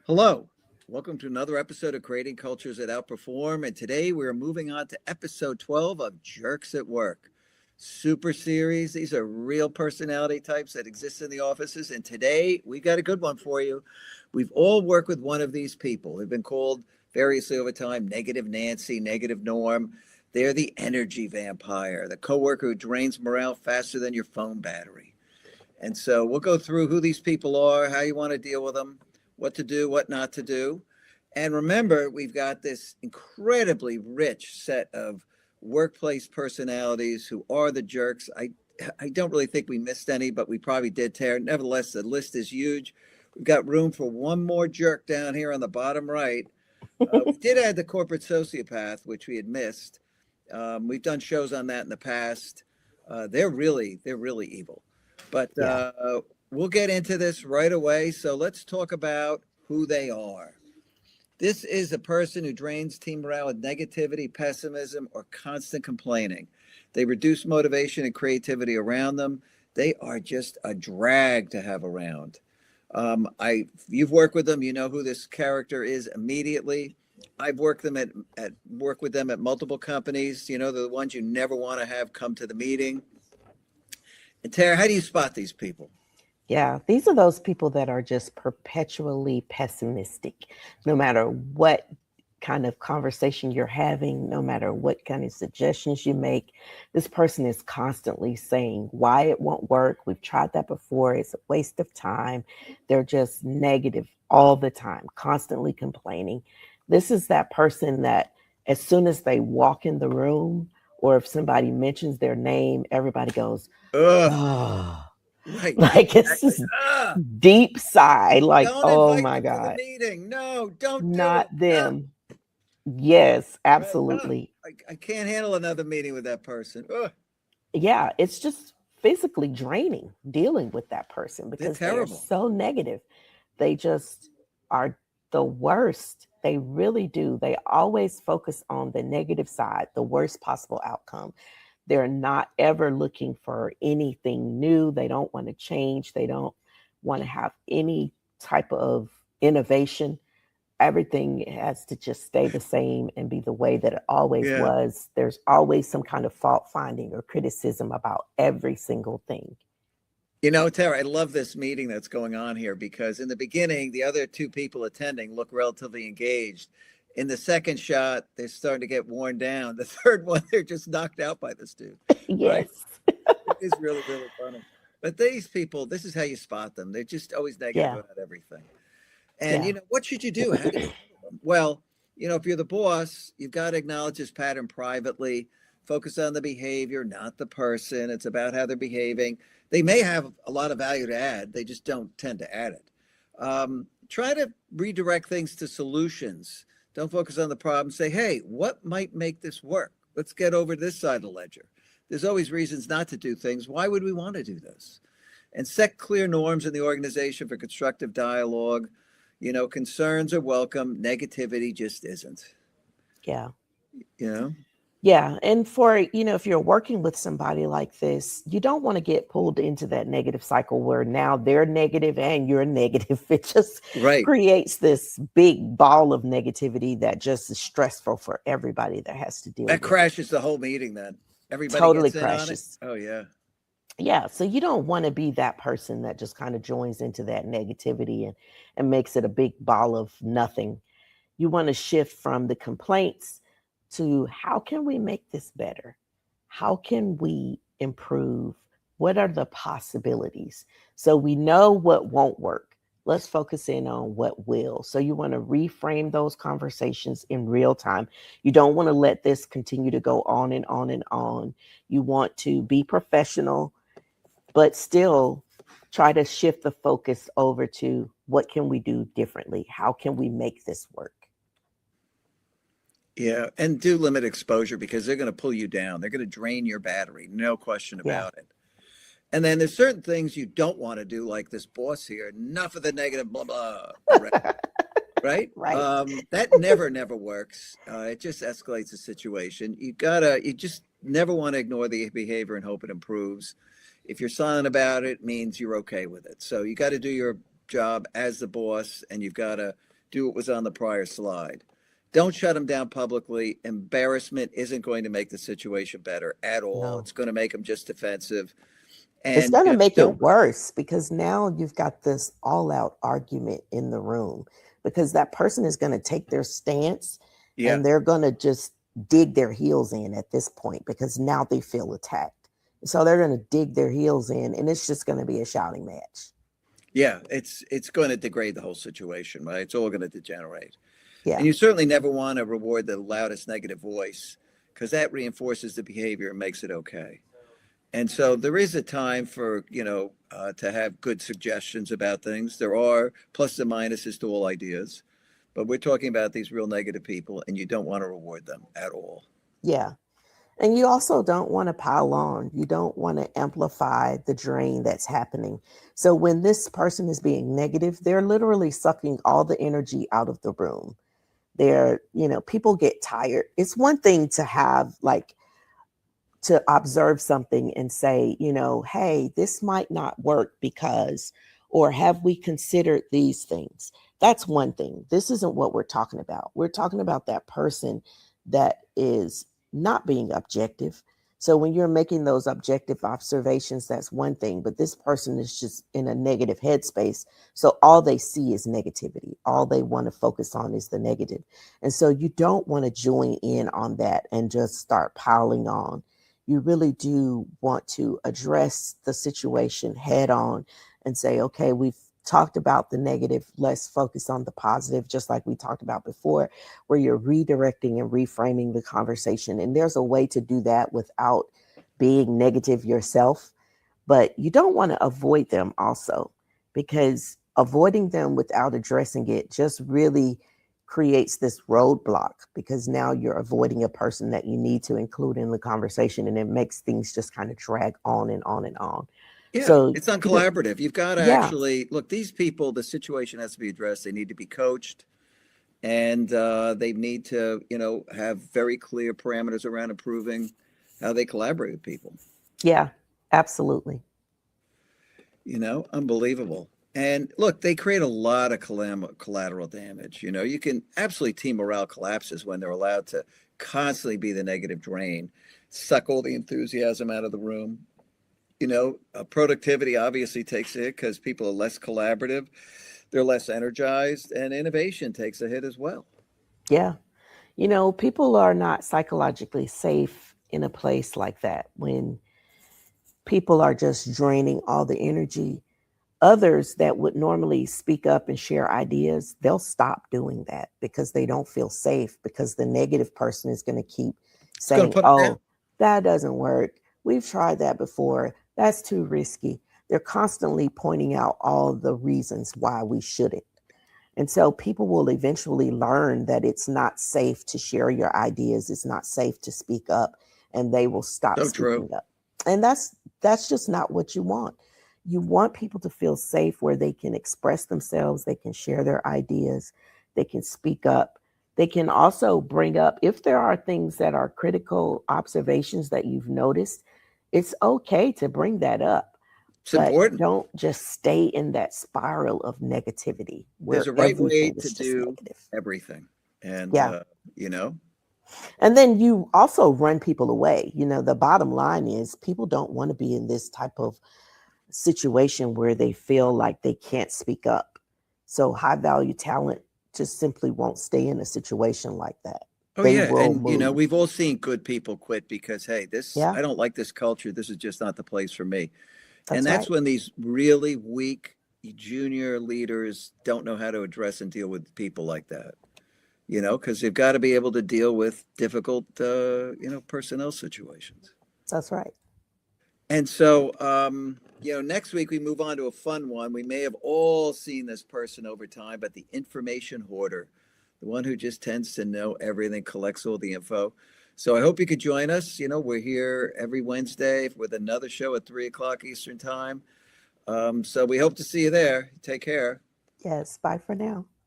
Hello, welcome to another episode of Creating Cultures That Outperform. And today we're moving on to episode 12 of Jerks at Work. Super series. These are real personality types that exist in the offices. And today we got a good one for you. We've all worked with one of these people. They've been called variously over time Negative Nancy, Negative Norm. They're the energy vampire, the coworker who drains morale faster than your phone battery. And so we'll go through who these people are, how you want to deal with them, what to do, what not to do. And remember, we've got this incredibly rich set of workplace personalities who are the jerks. I don't really think we missed any, but we probably did, Tara. Nevertheless, the list is huge. We've got room for one more jerk down here on the bottom right. We did add the corporate sociopath, which we had missed. We've done shows on that in the past. They're really evil. But Yeah. we'll get into this right away. So let's talk about who they are. This is a person who drains team morale with negativity, pessimism, or constant complaining. They reduce motivation and creativity around them. They are just a drag to have around. You've worked with them, you know who this character is immediately. I've worked with them at multiple companies. You know, the ones you never want to have come to the meeting. And Tara, how do you spot these people? Yeah. These are those people that are just perpetually pessimistic, no matter what kind of conversation you're having, no matter what kind of suggestions you make. This person is constantly saying why it won't work. We've tried that before. It's a waste of time. They're just negative all the time, constantly complaining. This is that person that as soon as they walk in the room, or if somebody mentions their name, everybody goes, Ugh, oh, right, like it's exactly. this deep sigh, like, Don't oh invite my me to the God, meeting. No, don't do not it. them. Yes, Right. absolutely. I can't handle another meeting with that person. Ugh, Yeah, it's just physically draining dealing with that person they're because they are terrible. so negative. They just are the worst. They really do. They always focus on the negative side, the worst possible outcome. They're not ever looking for anything new. They don't want to change. They don't want to have any type of innovation. Everything has to just stay the same and be the way that it always Yeah. was. There's always some kind of fault finding or criticism about every single thing. You know, Tara, I love this meeting that's going on here because in the beginning, the other two people attending look relatively engaged. In the second shot, they're starting to get worn down. The third one, they're just knocked out by this dude, right? Yes. It is really funny. But these people, this is how you spot them. They're just always negative Yeah. about everything. And, Yeah. you know, what should you do? How do you handle them? Well, you know, if you're the boss, you've got to acknowledge this pattern privately, focus on the behavior, not the person. It's about how they're behaving. They may have a lot of value to add, they just don't tend to add it. Try to redirect things to solutions. Don't focus on the problem. Say, hey, what might make this work? Let's get over to this side of the ledger. There's always reasons not to do things. Why would we want to do this? And set clear norms in the organization for constructive dialogue. You know, concerns are welcome, negativity just isn't. Yeah. You know? Yeah. And for, if you're working with somebody like this, you don't want to get pulled into that negative cycle where now they're negative and you're negative. It just Right. creates this big ball of negativity that just is stressful for everybody that has to deal That with it. crashes the whole meeting then. Everybody Totally gets in on it. crashes. Oh yeah. Yeah. So you don't want to be that person that just kind of joins into that negativity and makes it a big ball of nothing. You want to shift from the complaints to how can we make this better? How can we improve? What are the possibilities? So we know what won't work. Let's focus in on what will. So you want to reframe those conversations in real time. You don't want to let this continue to go on and on and on. You want to be professional, but still try to shift the focus over to what can we do differently? How can we make this work? Yeah. And do limit exposure because they're going to pull you down. They're going to drain your battery. No question Yeah. about it. And then there's certain things you don't want to do, like this boss here. Enough of the negative, blah, blah. Right? Right. That never works. It just escalates the situation. You just never want to ignore the behavior and hope it improves. If you're silent about it, it means you're okay with it. So you got to do your job as the boss, and you've got to do what was on the prior slide. Don't shut them down publicly. Embarrassment isn't going to make the situation better at all. No. It's going to make them just defensive. It's And going to make don't. it worse because now you've got this all out argument in the room because that person is going to take their stance Yeah, and they're going to just dig their heels in at this point because now they feel attacked. So they're going to dig their heels in and it's just going to be a shouting match. yeah. It's going to degrade the whole situation, right? It's all going to degenerate. And Yeah. you certainly never want to reward the loudest negative voice because that reinforces the behavior and makes it okay. And so there is a time for, to have good suggestions about things. There are pluses and minuses to all ideas, but we're talking about these real negative people and you don't want to reward them at all. Yeah. And you also don't want to pile on. You don't want to amplify the drain that's happening. So when this person is being negative, they're literally sucking all the energy out of the room. People get tired. It's one thing to have to observe something and say, hey, this might not work because, or have we considered these things? That's one thing. This isn't what we're talking about. We're talking about that person that is not being objective. So when you're making those objective observations, that's one thing, but this person is just in a negative headspace. So all they see is negativity. All they want to focus on is the negative. And so you don't want to join in on that and just start piling on. You really do want to address the situation head on and say, okay, we've talked about the negative, let's focus on the positive, just like we talked about before, where you're redirecting and reframing the conversation. And there's a way to do that without being negative yourself, but you don't want to avoid them also, because avoiding them without addressing it just really creates this roadblock, because now you're avoiding a person that you need to include in the conversation, and it makes things just kind of drag on and on and on. Yeah, So, it's uncollaborative. You've got to yeah, actually look, these people, the situation has to be addressed. They need to be coached and they need to, have very clear parameters around improving how they collaborate with people. yeah, absolutely. Unbelievable. And look, they create a lot of collateral damage. You can absolutely team morale collapses when they're allowed to constantly be the negative drain, suck all the enthusiasm out of the room. Productivity obviously takes a hit because people are less collaborative, they're less energized, and innovation takes a hit as well. Yeah. People are not psychologically safe in a place like that when people are just draining all the energy. Others that would normally speak up and share ideas, they'll stop doing that because they don't feel safe, because the negative person is going to keep It's going to saying, put them down. oh, that doesn't work. We've tried that before. That's too risky. They're constantly pointing out all the reasons why we shouldn't. And so people will eventually learn that it's not safe to share your ideas. It's not safe to speak up, and they will stop So true. speaking up. And that's just not what you want. You want people to feel safe where they can express themselves, they can share their ideas, they can speak up. They can also bring up, if there are things that are critical observations that you've noticed, it's okay to bring that up, It's but important. don't just stay in that spiral of negativity There's where a right way everything to is just do negative. everything. And, Yeah. you know, And then you also run people away. The bottom line is people don't want to be in this type of situation where they feel like they can't speak up. So high value talent just simply won't stay in a situation like that. oh, They yeah. will And, move. we've all seen good people quit because, hey, Yeah, I don't like this culture. This is just not the place for me. And that's that's right. when these really weak junior leaders don't know how to address and deal with people like that, because they've got to be able to deal with difficult, personnel situations. That's right. And so, next week we move on to a fun one. We may have all seen this person over time, but the information hoarder, the one who just tends to know everything, collects all the info. So I hope you could join us. We're here every Wednesday with another show at 3 o'clock Eastern time. So we hope to see you there. Take care. Yes. Bye for now.